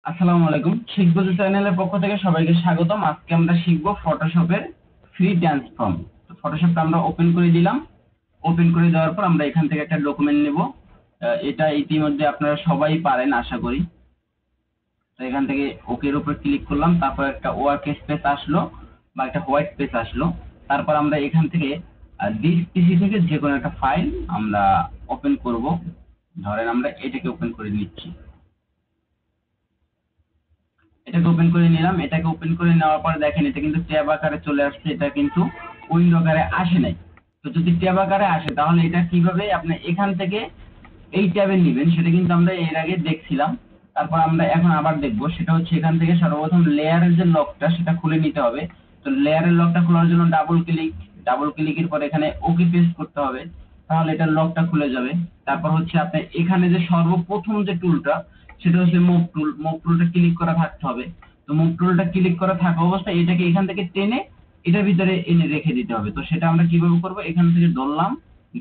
আসসালামু আলাইকুম। শিখবো চ্যানেলের পক্ষ থেকে সবাইকে স্বাগতম। আজকে আমরা শিখবো ফটোশপের ফ্রি ট্রান্সফর্ম। তো ফটোশপটা আমরা ওপেন করে দিলাম। ওপেন করে দেওয়ার পর আমরা এখান থেকে একটা ডকুমেন্ট নেব। এটা ইতিমধ্যে আপনারা সবাই পারেন আশা করি। তো এখান থেকে ওকের উপর ক্লিক করলাম, তারপর একটা ওয়ার্ক স্পেস আসলো বা একটা হোয়াইট স্পেস আসলো। তারপর আমরা এখান থেকে দিস পিসি থেকে যে কোনো একটা ফাইল আমরা ওপেন করব। ধরেন আমরা এটাকে ওপেন করে নিচ্ছি। এটাকে ওপেন করে নিলাম। এটাকে ওপেন করে নেওয়ার পরে দেখেন এটা কিন্তু ট্যাব আকারে চলে আসছে, এটা কিন্তু উইন্ডো আকারে আসে নাই। তো যদি ট্যাব আকারে আসে তাহলে এটা কিভাবে আপনি এখান থেকে এই ট্যাবে নেবেন সেটা কিন্তু আমরা এর আগে দেখছিলাম। তারপর আমরা এখন আবার দেখবো, সেটা হচ্ছে এখান থেকে সর্বপ্রথম লেয়ারের যে লকটা সেটা খুলে নিতে হবে। তো লেয়ারের লকটা খোলার জন্য ডাবল ক্লিকের পর এখানে ওকে প্রেস করতে হবে, তাহলে এটা লকটা খুলে যাবে। তারপর হচ্ছে আপনি এখানে যে সর্বপ্রথম যে টুলটা সেটা হচ্ছে মুভ টুলটা ক্লিক করা থাকতে হবে। তো মুভ টুলটা ক্লিক করা থাকা অবস্থায় এটাকে এখান থেকে টেনে এটার ভিতরে এনে রেখে দিতে হবে। তো সেটা আমরা কিভাবে করব, এখান থেকে ধরলাম,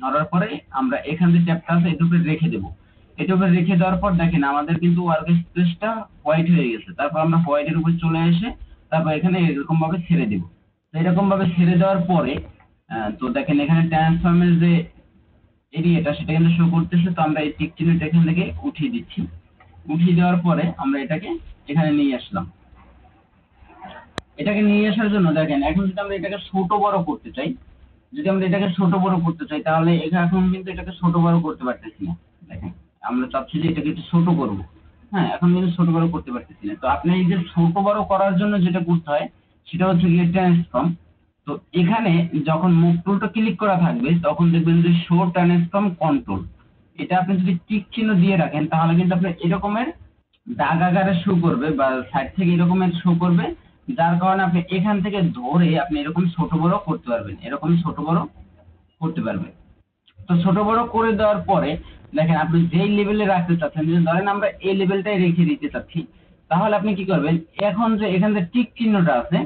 ধরার পরে আমরা এখান যে ট্যাবটা আছে এটার উপরে রেখে দেবো। এটার উপরে রেখে দেওয়ার পর দেখেন আমাদের কিন্তু ওয়ার্ক স্পেসটা হোয়াইট হয়ে গেছে। তারপর আমরা হোয়াইটের উপর চলে এসে তারপর এখানে এরকম ভাবে ছেড়ে দেব। তো এরকম ভাবে ছেড়ে দেওয়ার পরে তো দেখেন এখানে ট্রান্সফর্মের যে এরিয়াটা সেটা কিন্তু শো করতেছে। তো আমরা এই টিক চিহ্নটা এখান থেকে উঠিয়ে দিচ্ছি। উঠিয়ে দেওয়ার পরে আমরা এটাকে এখানে নিয়ে আসলাম। এটাকে নিয়ে আসার জন্য দেখেন এখন যদি আমরা এটাকে ছোট বড় করতে চাই, তাহলে এখন কিন্তু এটাকে ছোট বড় করতে পারতেছি না। দেখেন আমরা চাচ্ছি যে এটাকে একটু ছোট করব। হ্যাঁ, এখন কিন্তু ছোট বড় করতে পারতেছি না। তো আপনি এই যে ছোট বড় করার জন্য যেটা করতে হয় সেটা হচ্ছে গিয়ে ট্রান্সফর্ম। তো এখানে যখন মুভ টুলটা ক্লিক করা থাকবে তখন দেখবেন যে শো ট্রান্সফর্ম কন্ট্রোল, এটা আপনি যদি টিক চিহ্ন দিয়ে রাখেন তাহলে কিন্তু আপনার এরকমের দাগ আকারে শো করবে বা সাইড থেকে এরকমের শো করবে, যার কারণে আপনি এখান থেকে ধরে আপনি এরকম ছোট বড় করতে পারবেন, এরকম ছোট বড় করতে পারবেন। তো ছোট বড় করে দেওয়ার পরে দেখেন আপনি যেই লেভেলে রাখতে চাচ্ছেন, যদি ধরেন আমরা এই লেভেলটাই রেখে দিতে চাচ্ছি, তাহলে আপনি কি করবেন, এখন যে এখানে যে টিক চিহ্নটা আছে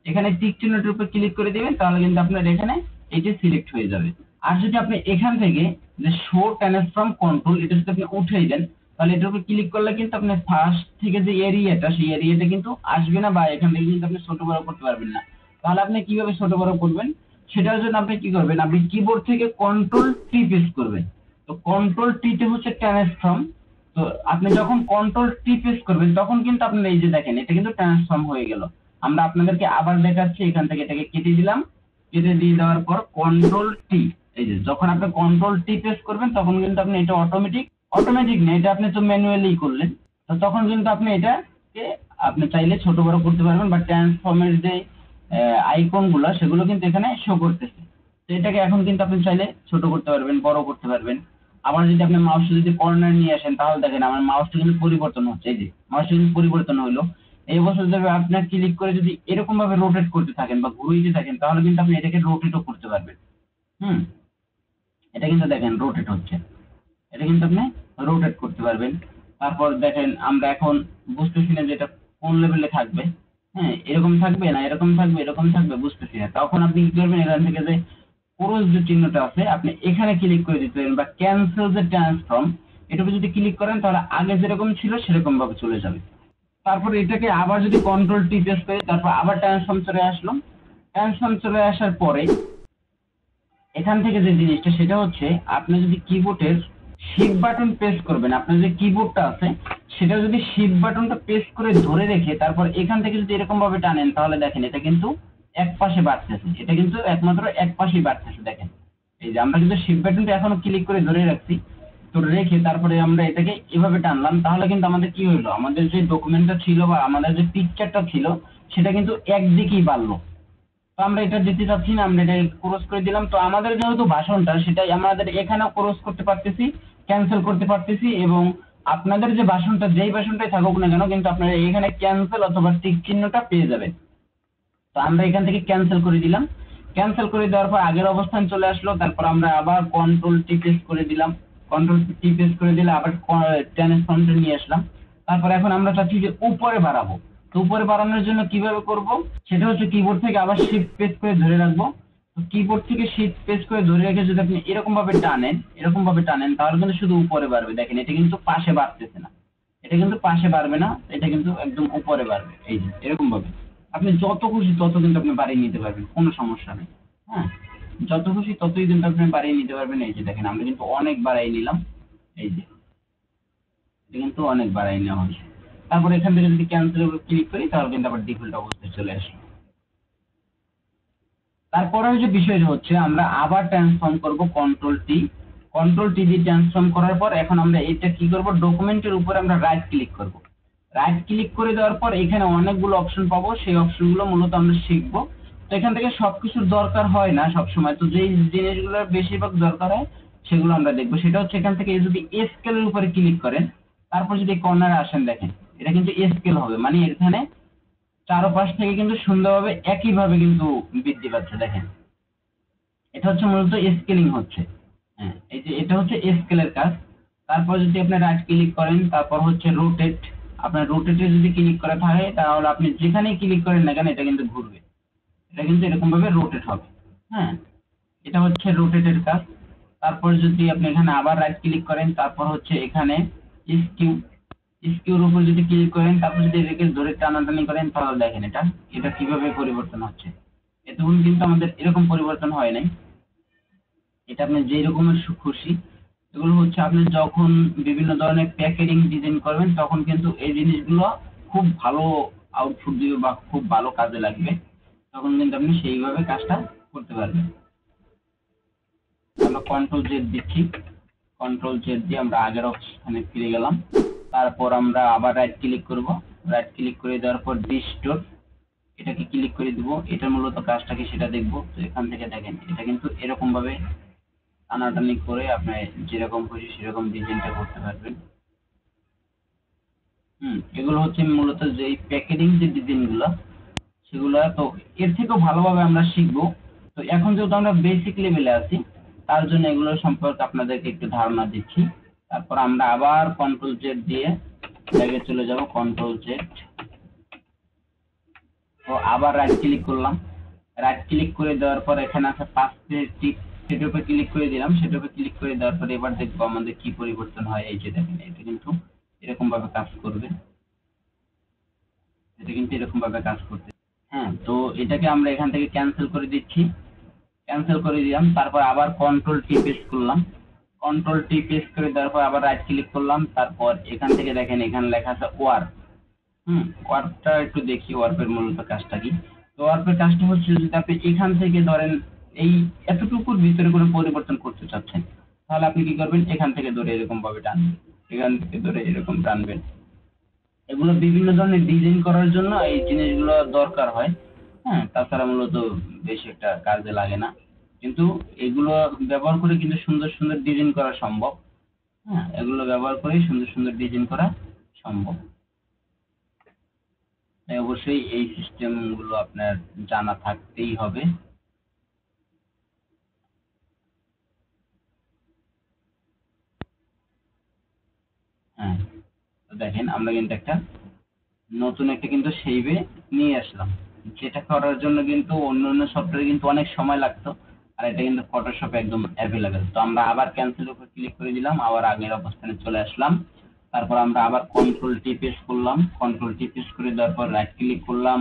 এখানে টিক চিহ্নটার উপর ক্লিক করে দিবেন, তাহলে কিন্তু আপনার এখানে এটি সিলেক্ট হয়ে যাবে। আর যদি আপনি এখান থেকে যে শো ট্রান্সফর্ম কন্ট্রোল এটা যদি আপনি উঠিয়ে দেন, তাহলে এটার উপর ক্লিক করলে কিন্তু আপনি ফার্স্ট থেকে যে এরিয়াটা সেই এরিয়াটা কিন্তু আসবে না বা এখান থেকে কিন্তু আপনি ছোট বড় করতে পারবেন না। তাহলে আপনি কিভাবে ছোট বড় করবেন, সেটার জন্য আপনি কি করবেন, আপনি কিবোর্ড থেকে কন্ট্রোল টি প্রেস করবেন। তো কন্ট্রোল টি তে হচ্ছে ট্রান্সফর্ম। তো আপনি যখন কন্ট্রোল টি প্রেস করবেন তখন কিন্তু আপনার এই যে দেখেন এটা কিন্তু ট্রান্সফর্ম হয়ে গেল। আমরা আপনাদেরকে আবার দেখাচ্ছি, এখান থেকে এটাকে কেটে দিলাম। কেটে দিয়ে দেওয়ার পর কন্ট্রোল টি, এই যে যখন আপনি কন্ট্রোল টি প্রেস করবেন তখন কিন্তু আপনি এটা অটোমেটিক না, এটা আপনি তো ম্যানুয়ালি করলেন। তো তখন কিন্তু আপনি এটাকে আপনি চাইলে ছোট বড় করতে পারবেন বা ট্রান্সফর্মের যে আইকন গুলা সেগুলো কিন্তু এখানে শো করতেছে। তো এটাকে এখন কিন্তু আপনি চাইলে ছোট করতে পারবেন, বড় করতে পারবেন। আবার যদি আপনি মাউসটা যদি কর্নার নিয়ে আসেন তাহলে দেখেন আমার মাউসটা কিন্তু পরিবর্তন হচ্ছে, এই যে মাউসটা কিন্তু পরিবর্তন হলো। এই অবস্থা যদি আপনার ক্লিক করে যদি এরকম ভাবে রোটেট করতে থাকেন বা ঘুরিয়ে থাকেন তাহলে কিন্তু আপনি এটাকে রোটেটও করতে পারবেন। হুম, এটা কিন্তু দেখেন রোটেট হচ্ছে, এটা কিন্তু আপনি রোটেট করতে পারবেন। তারপর দেখেন আমরা এখন বুঝতেছি না যে এটা কোন লেভেলে থাকবে। হ্যাঁ, এরকম থাকবে না এরকম থাকবে, এরকম থাকবে, বুঝতেছি না। তখন আপনি কি করবেন, এখান থেকে যে ক্রস যে চিহ্নটা আছে আপনি এখানে ক্লিক করে দিতে পারেন বা ক্যান্সেল যে ট্রান্সফর্ম এটাকে যদি ক্লিক করেন তাহলে আগে যেরকম ছিল সেরকম ভাবে চলে যাবে। তারপর এটাকে আবার যদি কন্ট্রোল টি প্রেস করি তারপর আবার ট্রান্সফর্ম চলে আসলো। ট্রান্সফর্ম চলে আসার পরে এখান থেকে যে জিনিসটা সেটা হচ্ছে আপনি যদি কিবোর্ডের শিফট বাটন প্রেস করবেন, আপনার যে কিবোর্ডটা আছে সেটা যদি শিফট বাটনটা প্রেস করে ধরে রেখে তারপর এখান থেকে যদি এরকম ভাবে টানেন তাহলে দেখেন এটা কিন্তু এক পাশে বাড়তেছে, এটা কিন্তু একমাত্র এক পাশেই বাড়তেছে। দেখেন এই যে আমরা কিন্তু শিফট বাটনটা এখনো ক্লিক করে ধরে রাখছি, তো রেখে তারপরে আমরা এটাকে এভাবে টানলাম তাহলে কিন্তু আমাদের কি হইলো, আমাদের যে ডকুমেন্টটা ছিল বা আমাদের যে পিকচারটা ছিল সেটা কিন্তু একদিকেই বাড়লো। তো আমরা এটা দিতে চাচ্ছি না, আমরা এটা ক্রস করে দিলাম। তো আমাদের যেহেতু ভাষণটা সেটাই আমাদের এখানেও ক্রস করতে পারতেছি, ক্যান্সেল করতে পারতেছি, এবং আপনাদের যে ভাষণটা যেই ভাষণটাই থাকুক না কেন কিন্তু আপনারা এখানে ক্যান্সেল অথবা টিক চিহ্নটা পেয়ে যাবেন। তো আমরা এখান থেকে ক্যান্সেল করে দিলাম। ক্যান্সেল করে দেওয়ার পর আগের অবস্থান চলে আসলো। তারপর আমরা আবার কন্ট্রোল টি প্রেস করে দিলাম। কন্ট্রোল টি প্রেস করে দিলে আবার ট্রান্সফর্মটা নিয়ে আসলাম। তারপর এখন আমরা চাচ্ছি যে উপরে বাড়াবো। তো উপরে বাড়ানোর জন্য কিভাবে করব, সেটা হচ্ছে কিবোর্ড থেকে আবার শিফট প্রেস করে ধরে রাখবো। তো কিবোর্ড থেকে শিফট প্রেস করে ধরে রেখে যদি আপনি এরকম ভাবে টানেন তাহলে কিন্তু শুধু উপরে বাড়বে। দেখেন এটা কিন্তু পাশে বাড়তেছে না, এটা কিন্তু পাশে বাড়বে না, এটা কিন্তু একদম উপরে বাড়বে। এই যে এরকম ভাবে আপনি যত খুশি তত কিন্তু আপনি বাড়িয়ে নিতে পারবেন, কোনো সমস্যা নেই। হ্যাঁ, যত খুশি ততই কিন্তু আপনি বাড়িয়ে নিতে পারবেন। এই যে দেখেন আমরা কিন্তু অনেক বাড়াই নিলাম। এই যে এটা কিন্তু অনেক বাড়াই নেওয়া হয়েছে। তারপর এখান থেকে যদি ক্যান্সেল উপর ক্লিক করি তাহলে কিন্তু আবার ডিফল্ট অবস্থায় চলে আসবে। তারপরে যে বিষয়টা হচ্ছে আমরা আবার ট্রান্সফর্ম করব কন্ট্রোল টি। কন্ট্রোল টি দিয়ে ট্রান্সফর্ম করার পর এখন আমরা এটা কি করব, ডকুমেন্টের উপরে আমরা রাইট ক্লিক করব। রাইট ক্লিক করে দেওয়ার পর এখানে অনেকগুলো অপশন পাবো, সেই অপশনগুলো মূলত আমরা শিখব। তো এখান থেকে সবকিছুর দরকার হয় না সবসময়, তো যেই জিনিসগুলোর বেশিরভাগ দরকার হয় সেগুলো আমরা দেখবো। সেটা হচ্ছে এখান থেকে যদি স্কেলের উপরে ক্লিক করেন, তারপর যদি কর্নারে আসেন, দেখেন এটা কিন্তু স্কেল হবে, মানে এখানে চারপাশ থেকে কিন্তু সুন্দরভাবে একইভাবে কিন্তু বৃদ্ধি পাচ্ছে। দেখেন এটা হচ্ছে মূলত স্কেলিং হচ্ছে। হ্যাঁ, এই যে এটা হচ্ছে স্কেলের কাজ। তারপর যদি আপনি রাইট ক্লিক করেন, তারপর হচ্ছে রোটেট। আপনার রোটেটে যদি ক্লিক করা থাকে তাহলে আপনি যেখানেই ক্লিক করেন না কেন এটা কিন্তু ঘুরবে, এটা কিন্তু এরকম ভাবে রোটেট হবে। হ্যাঁ, এটা হচ্ছে রোটেটের কাজ। তারপর যদি আপনি এখানে আবার রাইট ক্লিক করেন, তারপর হচ্ছে এখানে স্কিউ। স্কিউর উপর যদি ক্লিক করেন, তারপর যদি এটাকে ধরে টানাটানি করেন তাহলে দেখেন এটা এটা কিভাবে পরিবর্তন হচ্ছে। এতক্ষণ কিন্তু আমাদের এরকম পরিবর্তন হয় নাই। এটা আপনি যে রকমের খুশি। এগুলো হচ্ছে আপনি যখন বিভিন্ন ধরনের প্যাকেজিং ডিজাইন করবেন তখন কিন্তু এই জিনিসগুলো খুব ভালো আউটপুট দিবে বা খুব ভালো কাজে লাগবে। তখন কিন্তু আপনি সেইভাবে কাজটা করতে পারবেন। আমরা কন্ট্রোল জেড দিচ্ছি। কন্ট্রোল জেড দিয়ে আমরা আগের অবস্থানে ফিরে গেলাম। তারপর আমরা আবার রাইট ক্লিক করব। রাইট ক্লিক করে দেওয়ার পর ডিস্টোর, এটাকে ক্লিক করে দিব। এটা মূলত কাজটা কি সেটা দেখব। তো এখান থেকে দেখেন এটা কিন্তু এরকম ভাবে টানাটানি করে আপনি যেরকম খুশি সেরকম ডিজাইনটা করতে পারবেন। এগুলো হচ্ছে মূলত যে প্যাকেজিং যে ডিজাইন গুলো সেগুলো। তো এর থেকেও ভালোভাবে আমরা শিখবো। তো এখন যেহেতু আমরা বেসিক লেভেলে আছি তার জন্য এগুলো সম্পর্কে আপনাদেরকে একটু ধারণা দিচ্ছি। তারপর আমরা আবার কন্ট্রোল জেড দিয়ে ব্যাগে চলে যাব। কন্ট্রোল জেড, তো আবার রাইট ক্লিক করলাম। রাইট ক্লিক করে দেওয়ার পর এখানে আছে পাঁচ টিপ, সেটার উপর ক্লিক করে দিলাম। সেটার উপর ক্লিক করে দেওয়ার পর এবার দেখবো আমাদের কি পরিবর্তন হয়। এই যে দেখেন এটা কিন্তু এরকম ভাবে কাজ করবে। এটা কিন্তু এরকম ভাবে কাজ করবে। হ্যাঁ, তো এটাকে আমরা এখান থেকে ক্যান্সেল করে দিচ্ছি। ক্যান্সেল করে দিলাম। তারপর আবার কন্ট্রোল টি প্রেস করলাম। কন্ট্রোল টি প্রেস করে দেওয়ার পর আবার রাইট ক্লিক করলাম। তারপর এখান থেকে দেখেন এখানে লেখা আছে ওয়ার্ক। ওয়ার্কটা একটু দেখি ওয়ার্কের মূলত কাজটা কি। তো ওয়ার্কের কাজটা হচ্ছে যদি আপনি এখান থেকে ধরেন এই এতটুকুর ভিতরে কোনো পরিবর্তন করতে চাচ্ছেন তাহলে আপনি কি করবেন, এখান থেকে ধরে এরকম ভাবে টানবেন, এখান থেকে ধরে এরকম টানবেন। এগুলো বিভিন্ন ধরনের ডিজাইন করার জন্য এই জিনিসগুলো দরকার হয়। হ্যাঁ, তাছাড়া মূলত বেশি একটা কাজে লাগে না, কিন্তু এগুলো ব্যবহার করে কিন্তু সুন্দর সুন্দর ডিজাইন করা সম্ভব। হ্যাঁ, এগুলো ব্যবহার করে সুন্দর সুন্দর ডিজাইন করা সম্ভব। তাই অবশ্যই এই সিস্টেম গুলো আপনার জানা থাকতেই হবে। হ্যাঁ, তো দেখেন আমরা কিন্তু একটা নতুন একটা কিন্তু সেইভে নিয়ে আসলাম, যেটা করার জন্য কিন্তু অন্য অন্য সফটওয়্যারে কিন্তু অনেক সময় লাগতো, আর এটা কিন্তু ফটোশপ একদম অ্যাভেলেবেল। তো আমরা আবার ক্যান্সেল উপর ক্লিক করে দিলাম, আবার আগের অবস্থানে চলে আসলাম। তারপর আমরা আবার কন্ট্রোল টি প্রেস করলাম। কন্ট্রোল টি প্রেস করে দেওয়ার পর রাইট ক্লিক করলাম।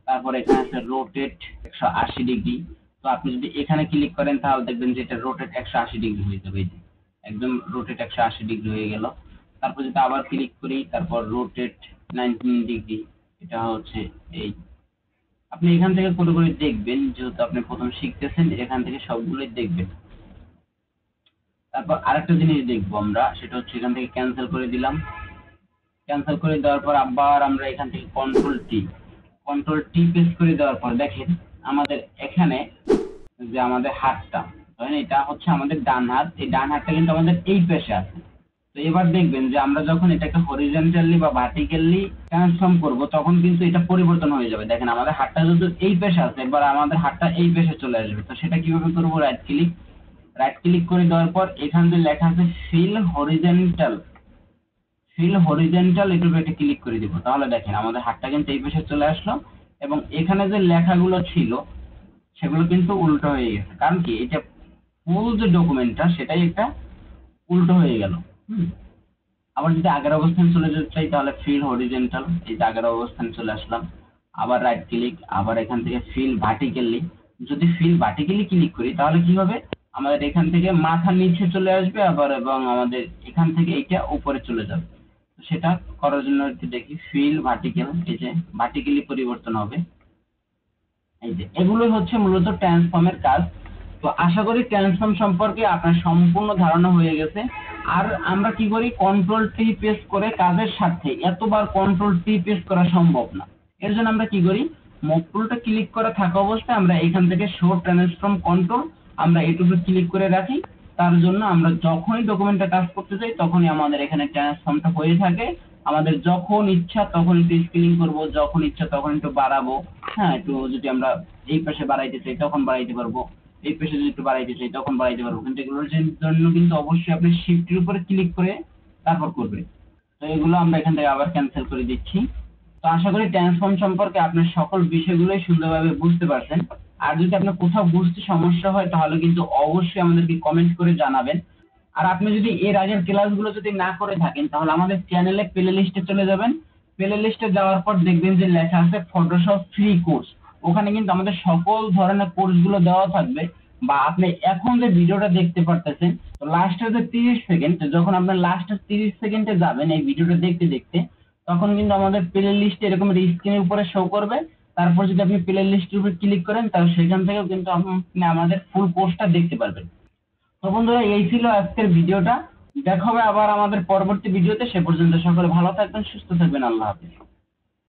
তারপর এখানে আছে রোটেট 180 ডিগ্রি। তো আপনি যদি এখানে ক্লিক করেন তাহলে দেখবেন যে এটা রোটেট 180 ডিগ্রি হয়ে যাবে। এই যে একদম রোটেট 180 ডিগ্রি হয়ে গেল। তারপর যদি আবার ক্লিক করি, তারপর রোটেট 19 ডিগ্রি, এটা হচ্ছে এই। আপনি এখান থেকে করে করে দেখবেন, যেহেতু আপনি প্রথম শিখতেছেন এখান থেকে সবগুলোই দেখবেন। তারপর আরেকটা জিনিস দেখবো আমরা, সেটা হচ্ছে এখান থেকে ক্যান্সেল করে দিলাম। ক্যান্সেল করে দেওয়ার পর আবার আমরা এখান থেকে কন্ট্রোল টি প্রেস করে দেওয়ার পর দেখেন আমাদের এখানে যে আমাদের হাতটা, ধরেন এটা হচ্ছে আমাদের ডান হাত, এই ডান হাতটা কিন্তু আমাদের এই পাশে আছে। তো এবার দেখবেন যে আমরা যখন এটাকে হরিজন্টালি বা ভার্টিক্যালি ট্রান্সফর্ম করব তখন কিন্তু এটা পরিবর্তন হয়ে যাবে। দেখেন আমাদের হাতটা যদি এই পাশে আছে, এবার আমাদের হাতটা এই পাশে চলে আসবে। তো সেটা কিভাবে করবো, রাইট ক্লিক করে দেওয়ার পর এখান থেকে লেখা আছে ফিল হরিজন্টাল, এটার উপর একটা ক্লিক করে দিব। তাহলে দেখেন আমাদের হাতটা কিন্তু এই পাশে চলে আসলো, এবং এখানে যে লেখাগুলো ছিল সেগুলো কিন্তু উল্টো হয়ে গেছে। কারণ কি, এটা ফুল যে ডকুমেন্টটা সেটাই একটা উল্টো হয়ে গেল। হুম আবার যদি আগের অবস্থানে চলে যেতে চাই তাহলে ফিল হরিজেন্টাল, এই যে আগের অবস্থানে চলে আসলাম। আবার রাইট ক্লিক, আবার এখান থেকে ফিল ভার্টিক্যালি। যদি ফিল ভার্টিক্যালি ক্লিক করি তাহলে কি হবে, আমাদের এখান থেকে মাথা নিচে চলে আসবে আবার, এবং আমাদের এখান থেকে এটা উপরে চলে যাবে। তো সেটা করার জন্য একটু দেখি, ফিল ভার্টিক্যাল, এই যে ভার্টিক্যালি পরিবর্তন হবে। এই যে এগুলোই হচ্ছে মূলত ট্রান্সফর্মের কাজ। তো আশা করি ট্রান্সফর্ম সম্পর্কে আপনার সম্পূর্ণ ধারণা হয়ে গেছে। আর আমরা কি করি, কন্ট্রোল টি প্রেস করে কাজের সাথে এতবার কন্ট্রোল টি প্রেস করা সম্ভব না। এর জন্য আমরা কি করি, মুভ টুলটা ক্লিক করা থাকা অবস্থায় আমরা এখান থেকে শো ট্রান্সফর্ম কন্ট্রোল আমরা এটুকু ক্লিক করে রাখি। তার জন্য আমরা যখনই ডকুমেন্টে কাজ করতে যাই তখনই আমাদের এখানে ট্রান্সফর্মটা হয়ে থাকে। আমাদের যখন ইচ্ছা তখন একটু স্কেলিং করব, যখন ইচ্ছা তখন একটু বাড়াবো। হ্যাঁ, একটু যদি আমরা এই পাশে বাড়াইতে চাই তখন বাড়াইতে পারবো, এই পাশে যদি একটু বাড়াইতে চাই তখন বাড়াইতে পারবো। কিন্তু এগুলোর জন্য কিন্তু অবশ্যই আপনি শিফটের উপরে ক্লিক করে তারপর করবেন। তো এগুলো আমরা এখান থেকে আবার ক্যান্সেল করে দিচ্ছি। তো আশা করি ট্রান্সফর্ম সম্পর্কে আপনার সকল বিষয়গুলোই সুন্দরভাবে বুঝতে পারছেন। আর যদি আপনার কোথাও বুঝতে সমস্যা হয় তাহলে কিন্তু অবশ্যই আমাদেরকে কমেন্ট করে জানাবেন। আর আপনি যদি এর আগের ক্লাসগুলো যদি না করে থাকেন তাহলে আমাদের চ্যানেলে প্লে লিস্টে চলে যাবেন। প্লে লিস্টে যাওয়ার পর দেখবেন যে লেখা আছে ফটোশপ ফ্রি কোর্স। ওখানে কিন্তু আমাদের সকল ধরনের কোর্সগুলো দেওয়া থাকবে। বা আপনি এখন যে ভিডিওটা দেখতে পারতেছেন, তো লাস্টের যে 30 সেকেন্ড, যখন আপনার লাস্টের 30 সেকেন্ডে যাবেন এই ভিডিওটা দেখতে দেখতে, তখন কিন্তু আমাদের প্লে লিস্টে এরকম স্ক্রিনের উপরে শো করবে। তারপর যদি আপনি প্লে লিস্টের উপর ক্লিক করেন তাহলে সেখান থেকেও কিন্তু আপনি আমাদের ফুল কোর্সটা দেখতে পারবেন। তো বন্ধুরা, এই ছিল আজকের ভিডিওটা। দেখা হবে আবার আমাদের পরবর্তী ভিডিওতে। সে পর্যন্ত সকলে ভালো থাকবেন, সুস্থ থাকবেন। আল্লাহ হাফেজ।